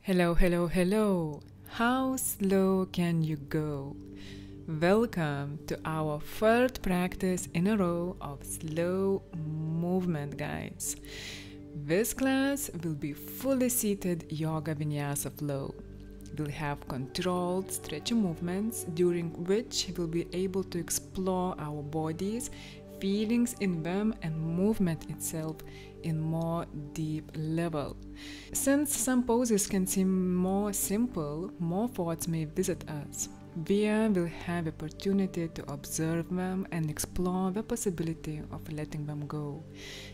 Hello, hello, hello. How slow can you go? Welcome to our third practice in a row of slow movement, guys. This class will be fully seated Yoga Vinyasa Flow. We'll have controlled stretchy movements during which we'll be able to explore our bodies, feelings in them, and movement itself in more deep level. Since some poses can seem more simple, more thoughts may visit us. We will have opportunity to observe them and explore the possibility of letting them go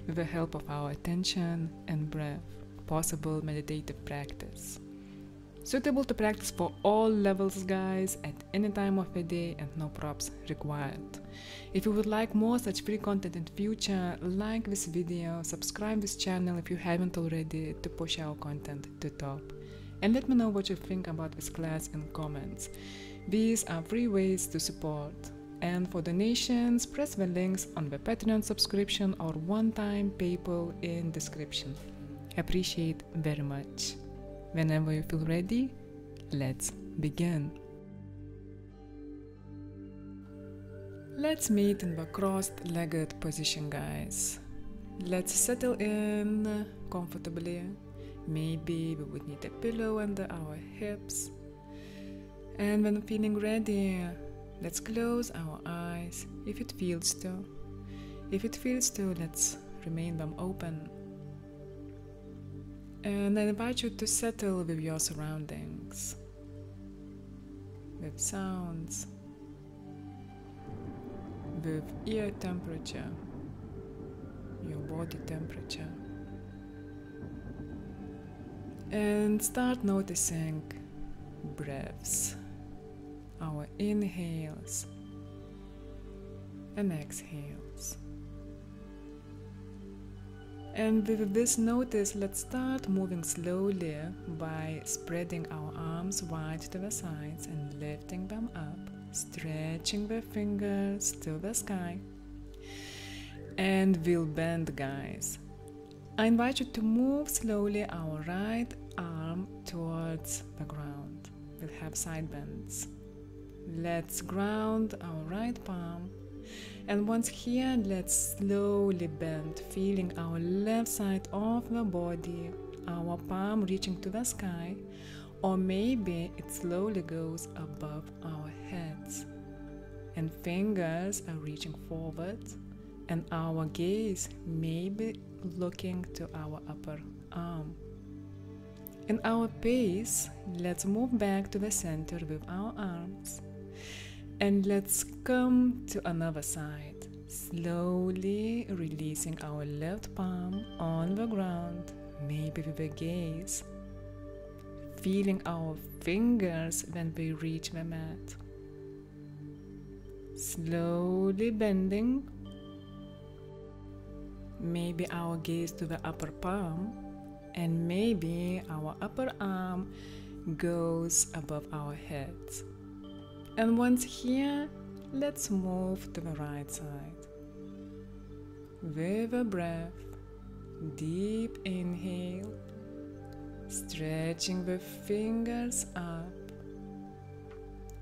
with the help of our attention and breath. Possible meditative practice. Suitable to practice for all levels, guys, at any time of the day, and no props required. If you would like more such free content in future, like this video, subscribe this channel if you haven't already to push our content to top. And let me know what you think about this class in comments. These are free ways to support. And for donations, press the links on the Patreon subscription or one-time PayPal in description. Appreciate very much. Whenever you feel ready, let's begin. Let's meet in the crossed-legged position, guys. Let's settle in comfortably. Maybe we would need a pillow under our hips. And when feeling ready, let's close our eyes if it feels to. If it feels to, let's remain them open. And I invite you to settle with your surroundings, with sounds, with ear temperature, your body temperature. And start noticing breaths, our inhales and exhales. And with this notice, let's start moving slowly by spreading our arms wide to the sides and lifting them up, stretching the fingers to the sky. And we'll bend, guys. I invite you to move slowly our right arm towards the ground. We'll have side bends. Let's ground our right palm. And once here, let's slowly bend, feeling our left side of the body, our palm reaching to the sky, or maybe it slowly goes above our heads. And fingers are reaching forward, and our gaze may be looking to our upper arm. In our pace, let's move back to the center with our arms. And let's come to another side, slowly releasing our left palm on the ground, maybe with a gaze, feeling our fingers when we reach the mat. Slowly bending, maybe our gaze to the upper palm, and maybe our upper arm goes above our heads. And once here, let's move to the right side. With a breath, deep inhale, stretching the fingers up.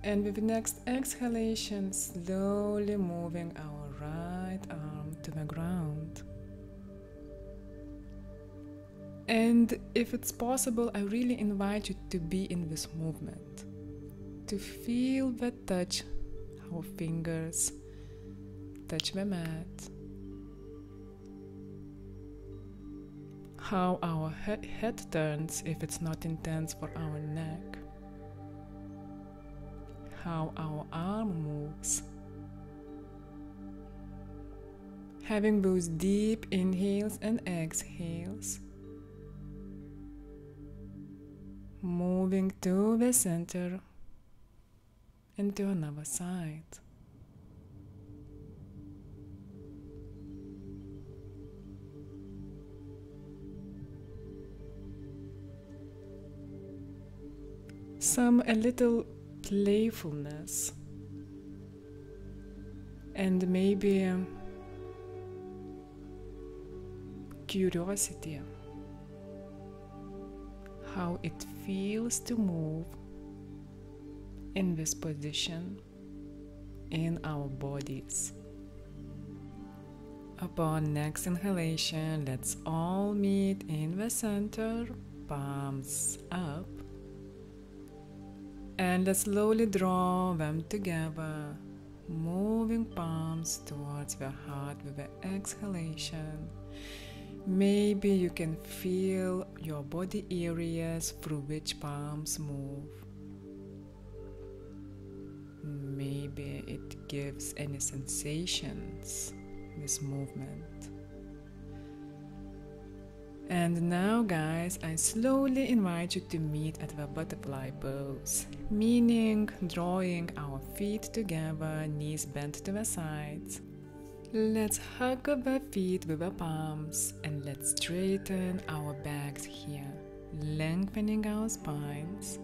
And with the next exhalation, slowly moving our right arm to the ground. And if it's possible, I really invite you to be in this movement. To feel the touch, our fingers touch the mat, how our head turns if it's not intense for our neck, how our arm moves. Having those deep inhales and exhales, moving to the center and to another side. A little playfulness and maybe curiosity. how it feels to move in this position in our bodies. Upon next inhalation, let's all meet in the center, palms up, and let's slowly draw them together, moving palms towards the heart with the exhalation. Maybe you can feel your body areas through which palms move. Maybe it gives any sensations, this movement. And now, guys, I slowly invite you to meet at the butterfly pose, meaning drawing our feet together, knees bent to the sides. Let's hug the feet with the palms and let's straighten our backs here, lengthening our spines,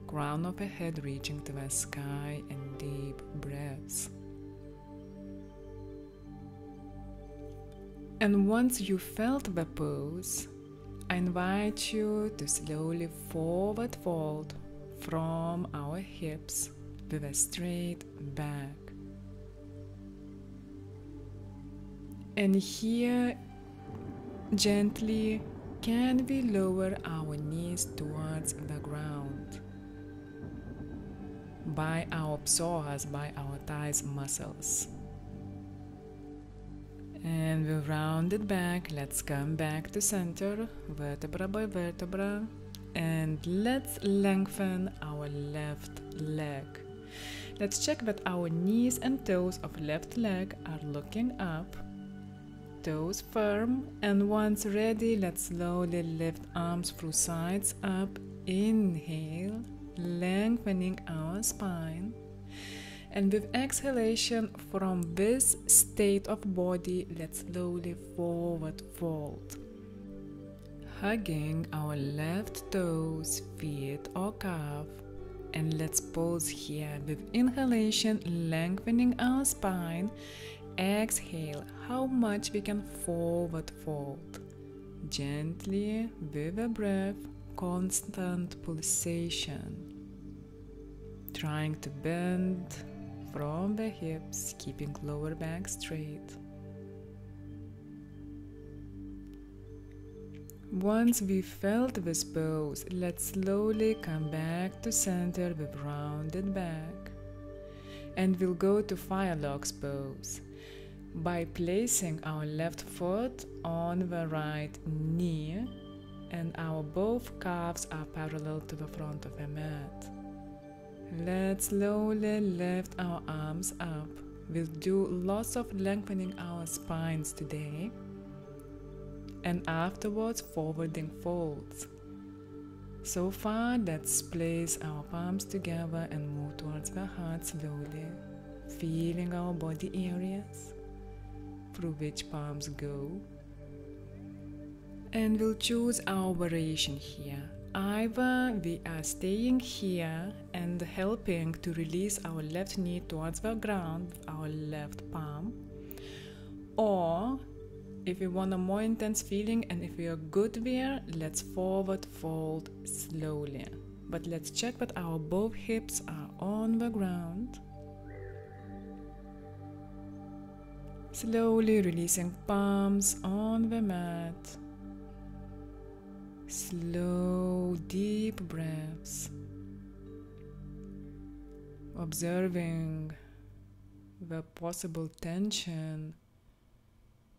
crown of the head reaching to the sky, and deep breaths. And once you felt the pose, I invite you to slowly forward fold from our hips with a straight back. And here, gently, can we lower our knees towards the ground by our psoas, by our thighs muscles. And with rounded back, let's come back to center, vertebra by vertebra, and let's lengthen our left leg. Let's check that our knees and toes of left leg are looking up, toes firm, and once ready, let's slowly lift arms through sides up, inhale, lengthening our spine. And with exhalation from this state of body, let's slowly forward fold. Hugging our left toes, feet or calf. And let's pause here with inhalation, lengthening our spine. Exhale, how much we can forward fold. Gently, with a breath, constant pulsation. Trying to bend from the hips, keeping lower back straight. Once we felt this pose, let's slowly come back to center with rounded back. And we'll go to Firelock's pose by placing our left foot on the right knee and our both calves are parallel to the front of the mat. Let's slowly lift our arms up. We'll do lots of lengthening our spines today. And afterwards, forwarding folds. So far, let's place our palms together and move towards the heart slowly, feeling our body areas through which palms go. And we'll choose our variation here. Either we are staying here and helping to release our left knee towards the ground with our left palm, or if we want a more intense feeling and if we are good there, let's forward fold slowly. But let's check that our both hips are on the ground. Slowly releasing palms on the mat. Slow, deep breaths. Observing the possible tension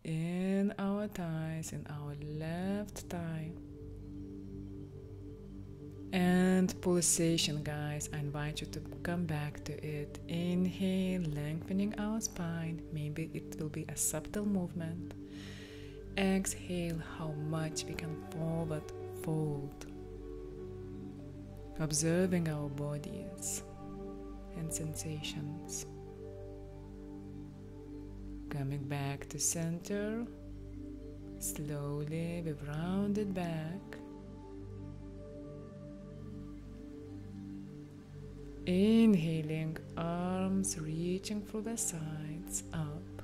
in our thighs, in our left thigh. And pulsation, guys, I invite you to come back to it. Inhale, lengthening our spine. Maybe it will be a subtle movement. Exhale, how much we can forward fold. Observing our bodies and sensations. Coming back to center, slowly with rounded back. Inhaling, arms reaching through the sides, up.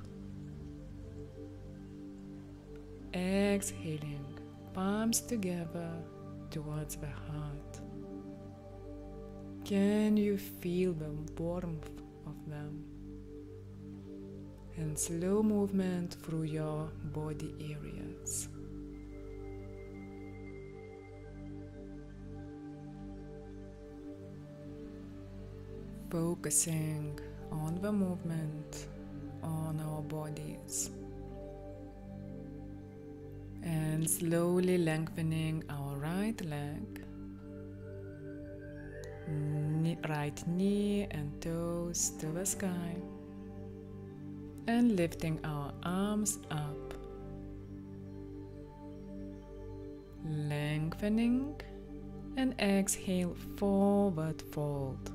Exhaling, palms together, towards the heart. Can you feel the warmth of them? And slow movement through your body areas. Focusing on the movement on our bodies. And slowly lengthening our right leg, right knee and toes to the sky, and lifting our arms up, lengthening, and exhale, forward fold,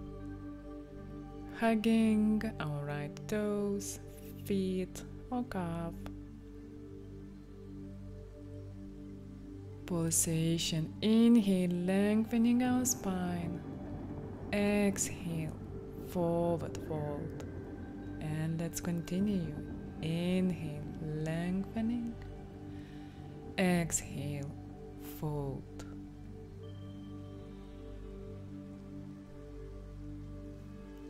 hugging our right toes, feet or calf. Pulsation, inhale, lengthening our spine, exhale, forward fold, and let's continue. Inhale, lengthening, exhale, fold.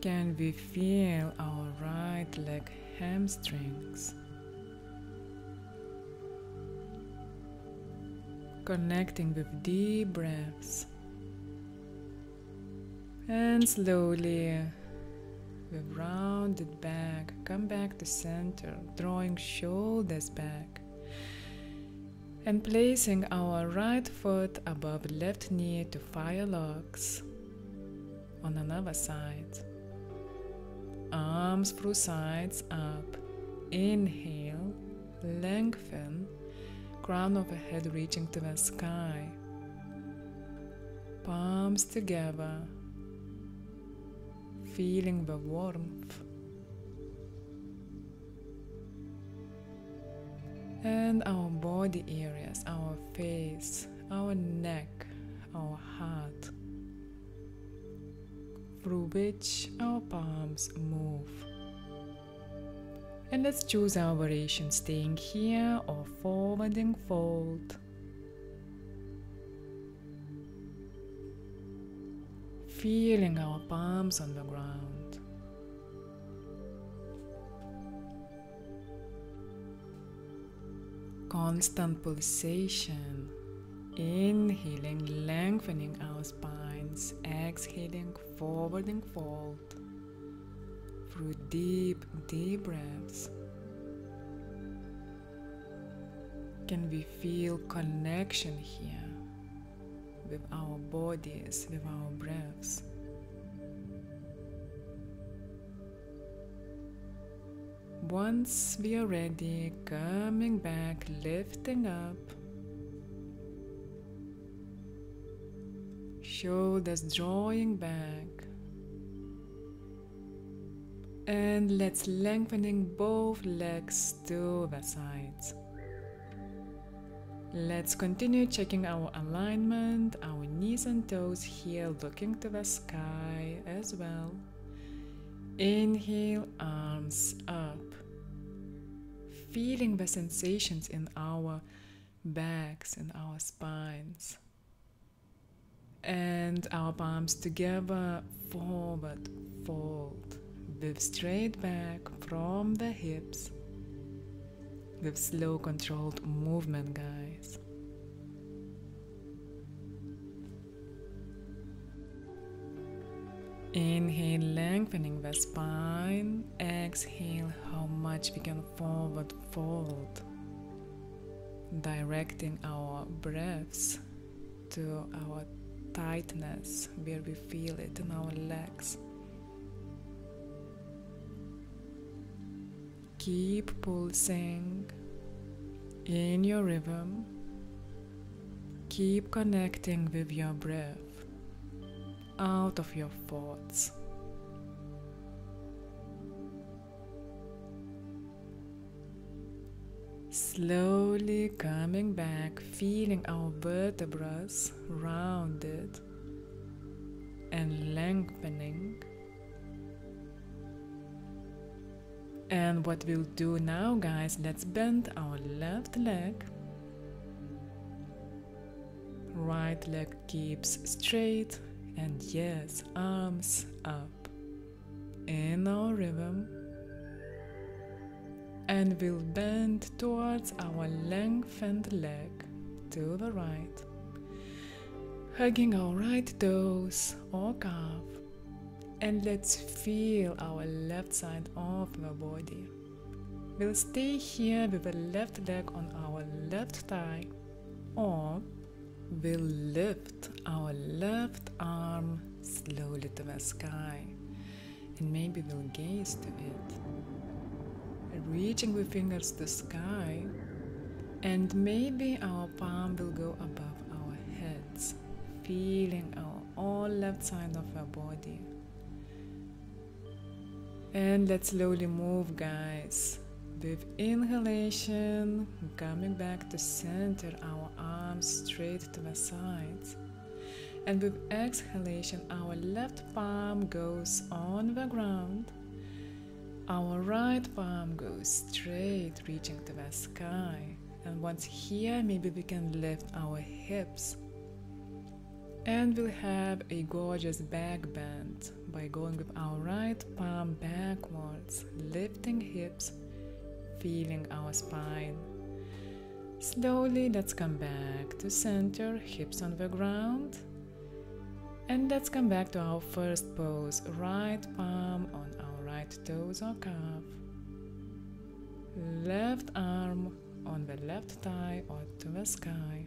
Can we feel our right leg hamstrings? Connecting with deep breaths. And slowly, with rounded back, come back to center, drawing shoulders back. And placing our right foot above left knee to fire locks. On another side. Arms through sides up. Inhale, lengthen. Crown of the head reaching to the sky. Palms together. Feeling the warmth. And our body areas, our face, our neck, our heart, through which our palms move. And let's choose our variation, staying here or forwarding fold. Feeling our palms on the ground. Constant pulsation. Inhaling, lengthening our spines. Exhaling, forwarding fold. Through deep, deep breaths. Can we feel connection here with our bodies, with our breaths? Once we are ready, coming back, lifting up. Shoulders drawing back. And let's lengthening both legs to the sides. Let's continue checking our alignment, our knees and toes here, looking to the sky as well. Inhale, arms up. Feeling the sensations in our backs and our spines. And our palms together, forward fold. With straight back from the hips, with slow controlled movement, guys. Inhale, lengthening the spine. Exhale, how much we can forward fold. Directing our breaths to our tightness, where we feel it in our legs. Keep pulsing in your rhythm. Keep connecting with your breath, out of your thoughts. Slowly coming back, feeling our vertebrae rounded and lengthening. And what we'll do now, guys, let's bend our left leg. Right leg keeps straight, and yes, arms up in our rhythm. And we'll bend towards our lengthened leg to the right, hugging our right toes or calf. And let's feel our left side of the body. We'll stay here with the left leg on our left thigh, or we'll lift our left arm slowly to the sky, and maybe we'll gaze to it, reaching with fingers to the sky, and maybe our palm will go above our heads, feeling our all left side of our body. And let's slowly move, guys. With inhalation, coming back to center, our arms straight to the sides. And with exhalation, our left palm goes on the ground. Our right palm goes straight, reaching to the sky. And once here, maybe we can lift our hips. And we'll have a gorgeous back bend by going with our right palm backwards, lifting hips, feeling our spine. Slowly, let's come back to center, hips on the ground. And let's come back to our first pose, right palm on our right toes or calf. Left arm on the left thigh or to the sky,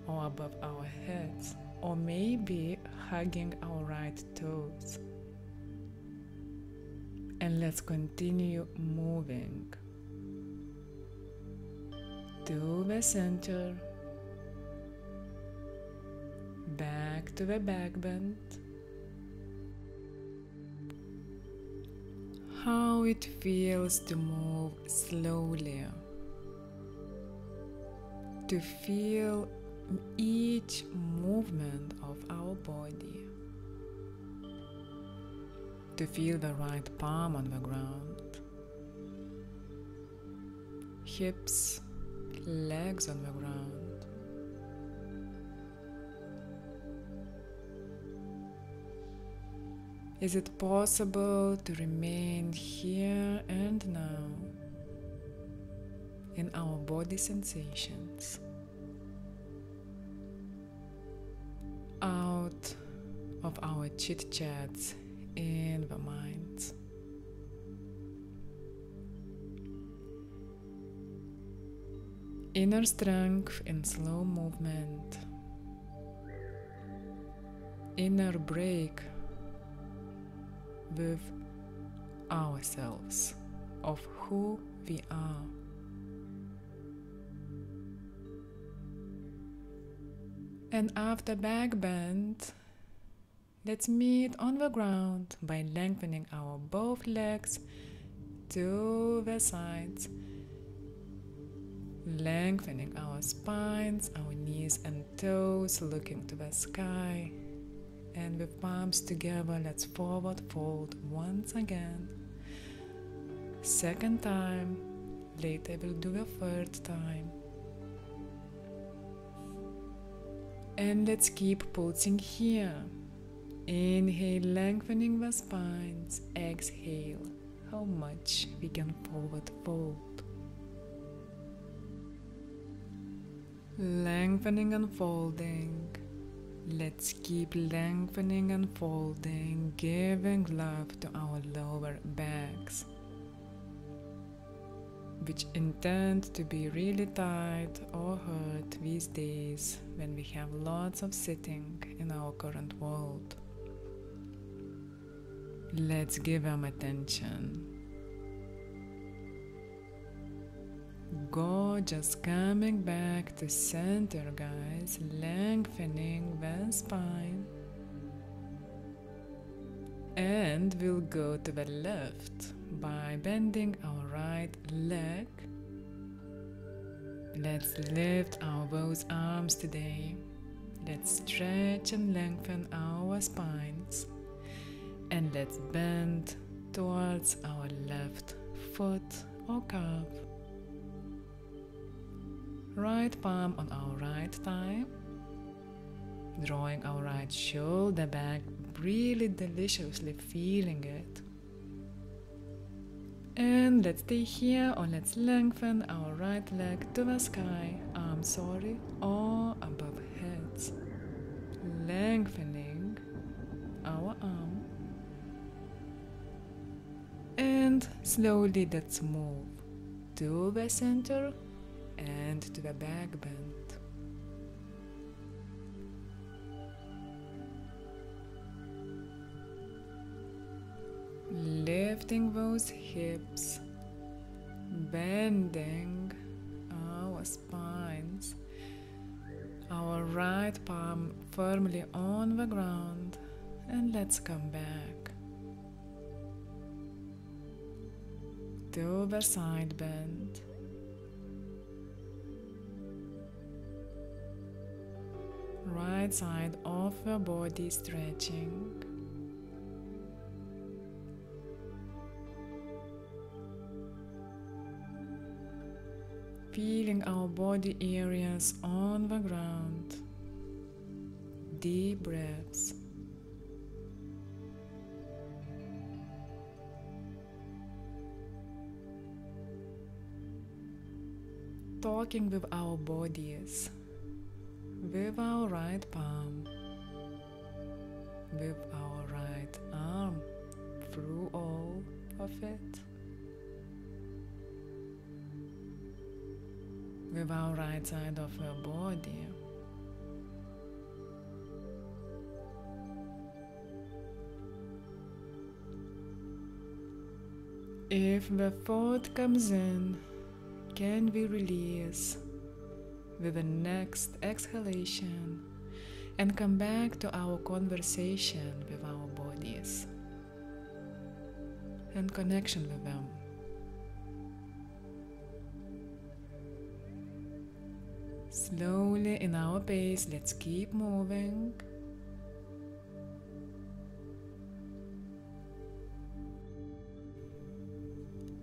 or above our heads, or maybe hugging our right toes. And let's continue moving to the center, back to the back bend. How it feels to move slowly, to feel each movement of our body, to feel the right palm on the ground, hips, legs on the ground. Is it possible to remain here and now in our body sensations, out of our chit-chats in the mind? Inner strength in slow movement, inner break with ourselves, of who we are. And after back bend, let's meet on the ground by lengthening our both legs to the sides, lengthening our spines, our knees and toes, looking to the sky. And with palms together, let's forward fold once again. Second time, later we'll do a third time. And let's keep pulsing here. Inhale, lengthening the spines. Exhale, how much we can forward fold. Lengthening and folding. Let's keep lengthening and folding, giving love to our lower backs, which intend to be really tight or hurt these days when we have lots of sitting in our current world. Let's give them attention. Gorgeous, coming back to center, guys, lengthening the spine. And we'll go to the left by bending our right leg. Let's lift our both arms today. Let's stretch and lengthen our spines. And let's bend towards our left foot or calf. Right palm on our right thigh, Drawing our right shoulder back, really deliciously feeling it. And let's stay here, or let's lengthen our right leg to the sky, or above heads. Lengthening our arm. And slowly let's move to the center and to the back bend. Lifting those hips, bending our spines, our right palm firmly on the ground, and let's come back to the side bend. Right side of the body stretching. Feeling our body areas on the ground. Deep breaths. Talking with our bodies, with our right palm, with our right arm, through all of it. With our right side of our body. If the thought comes in, can we release with the next exhalation and come back to our conversation with our bodies and connection with them. Slowly in our pace, let's keep moving.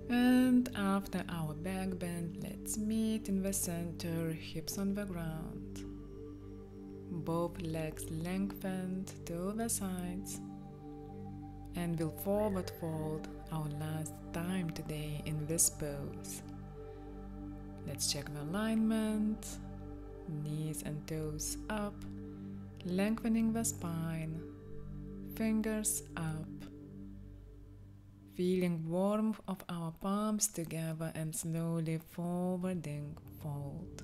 And after our back bend, let's meet in the center, hips on the ground. Both legs lengthened to the sides. And we'll forward fold our last time today in this pose. Let's check the alignment. Knees and toes up, lengthening the spine, fingers up, feeling warmth of our palms together and slowly forwarding fold.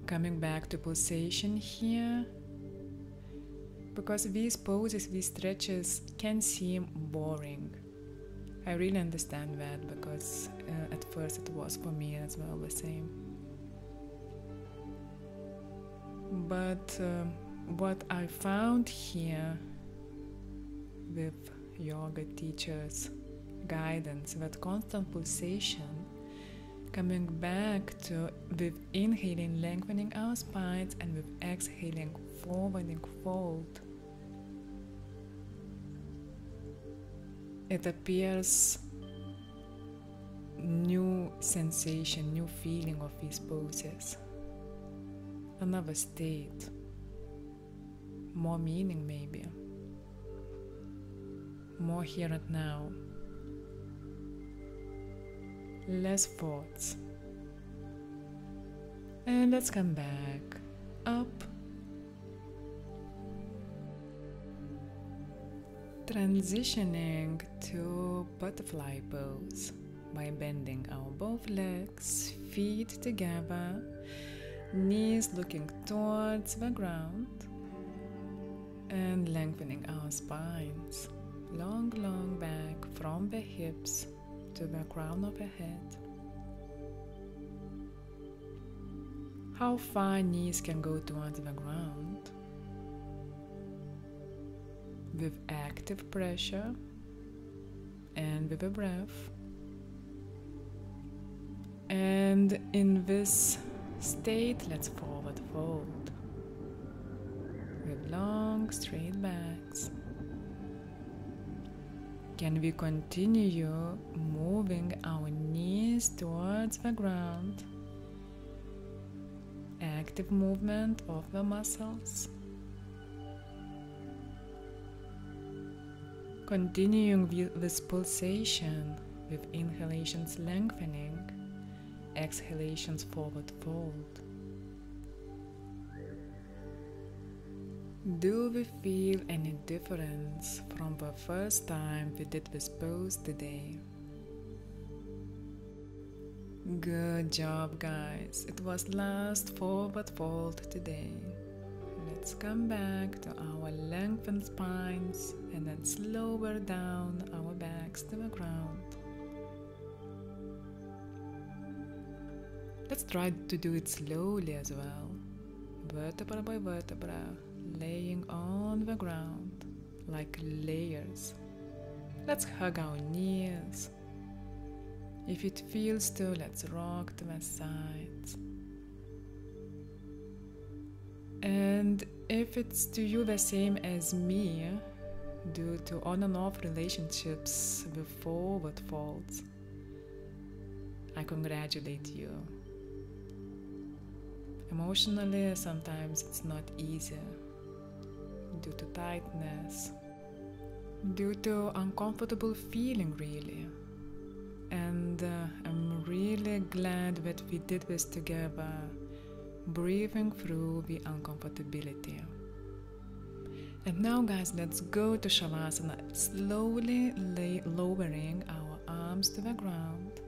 Coming back to pulsation here, because these poses, these stretches can seem boring. I really understand that, because at first it was for me as well the same. But what I found here with yoga teachers' guidance, that constant pulsation, coming back to with inhaling, lengthening our spines, and with exhaling, forwarding fold. It appears new sensation, new feeling of these poses. Another state. More meaning maybe. More here and now. Less thoughts. And let's come back. Up. Transitioning to butterfly pose by bending our both legs, feet together, knees looking towards the ground, and lengthening our spines, long back from the hips to the crown of the head. How far knees can go towards the ground. With active pressure and with a breath. And in this state, let's forward fold with long straight backs. Can we continue moving our knees towards the ground active movement of the muscles. Continuing with this pulsation, with inhalations lengthening, exhalations forward fold. Do we feel any difference from the first time we did this pose today? Good job, guys. It was last forward fold today. Let's come back to our lengthened spines and then slower down our backs to the ground. Let's try to do it slowly as well, vertebra by vertebra, laying on the ground like layers. Let's hug our knees. If it feels to, let's rock to the sides. And if it's to you the same as me, due to on and off relationships with forward folds, I congratulate you. Emotionally, sometimes it's not easy, due to tightness, due to uncomfortable feeling really. And I'm really glad that we did this together, breathing through the uncomfortability. And now guys, let's go to Shavasana, slowly lowering our arms to the ground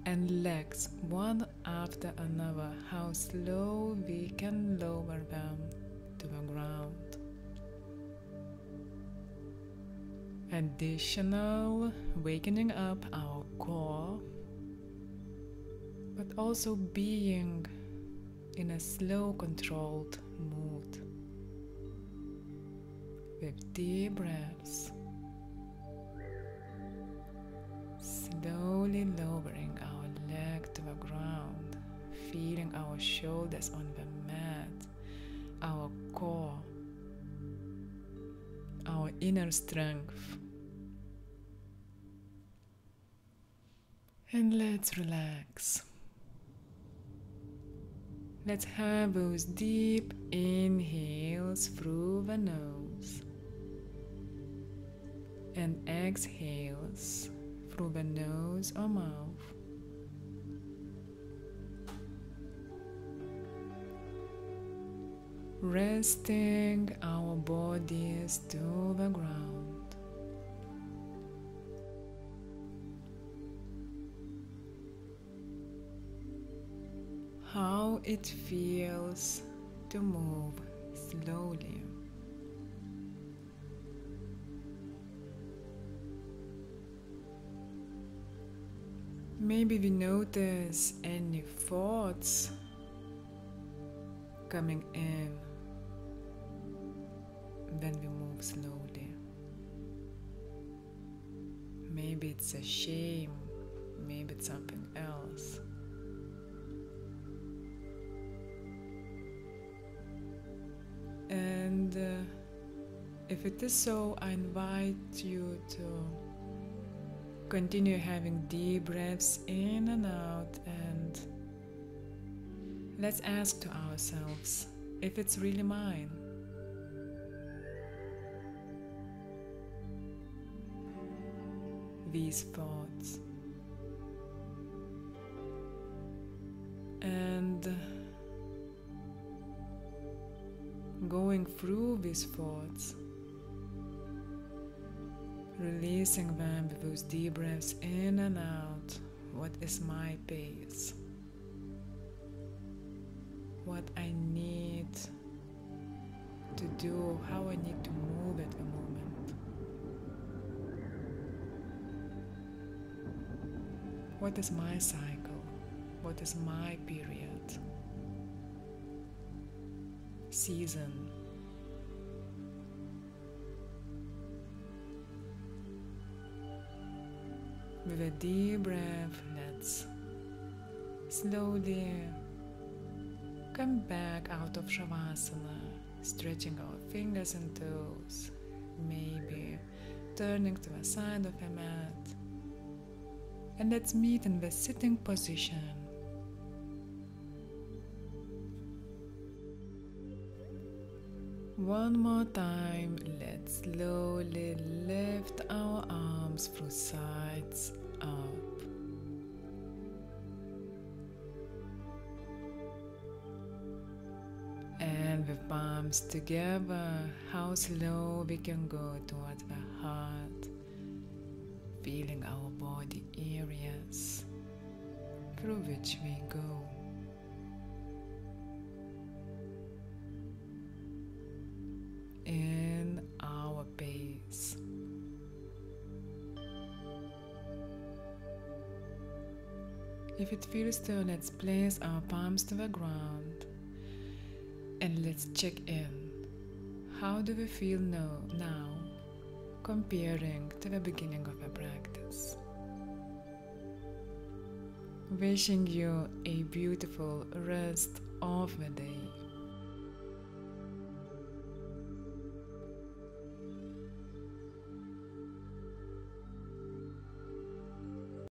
and legs one after another, how slow we can lower them to the ground. Additional wakening up our core, but also being in a slow, controlled mood with deep breaths, slowly lowering our leg to the ground, feeling our shoulders on the mat, our core, our inner strength. And let's relax. Let's have those deep inhales through the nose and exhales through the nose or mouth. Resting our bodies to the ground. How it feels to move slowly. Maybe we notice any thoughts coming in when we move slowly. Maybe it's a shame, maybe it's something else. And if it is so, I invite you to continue having deep breaths in and out, and let's ask to ourselves if it's really mine. These thoughts. And going through these thoughts, releasing them with those deep breaths in and out. What is my pace? What I need to do, how I need to move at the moment. What is my cycle? What is my period? Season. With a deep breath, let's slowly come back out of Shavasana, stretching our fingers and toes, maybe turning to the side of the mat. And let's meet in the sitting position. One more time, let's slowly lift our arms through sides up. And with palms together, how slow we can go towards the heart, feeling our body areas through which we go. In our pace. If it feels so, let's place our palms to the ground and let's check in. How do we feel now comparing to the beginning of the practice? Wishing you a beautiful rest of the day.